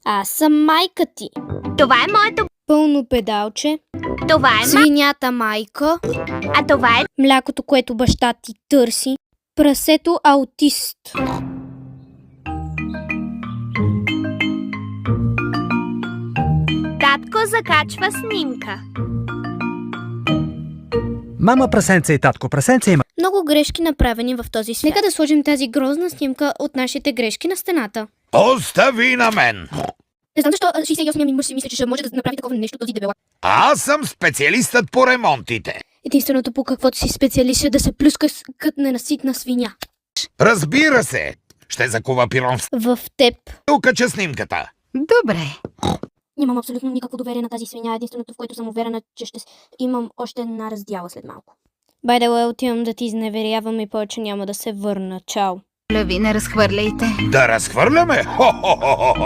Аз съм майка ти. Това е моето... Пълно педалче. Това е Свинята майка. А това е... Млякото, което баща ти търси. Прасето аутист. Татко закачва снимка. Мама прасенце и татко прасенце има. Много грешки направени в този свят. Нека да сложим тази грозна снимка от нашите грешки на стената. Остави на мен! Не знам защо 68-я ми мъж си мисли, че ще може да направи такова нещо този дебела. Аз съм специалистът по ремонтите. Единственото по каквото си специалист е да се плюска като ненаситна свиня. Разбира се! Ще закува пирон В теб. окача снимката. Добре. Нямам абсолютно никакво доверие на тази свиня. Единственото, в което съм уверена, че ще имам още една раздяла след малко. By the way, отивам да ти изневерявам и повече няма да се върна. Чао. Леви, не разхвърляйте. Да разхвърляме? Хо-хо-хо-хо!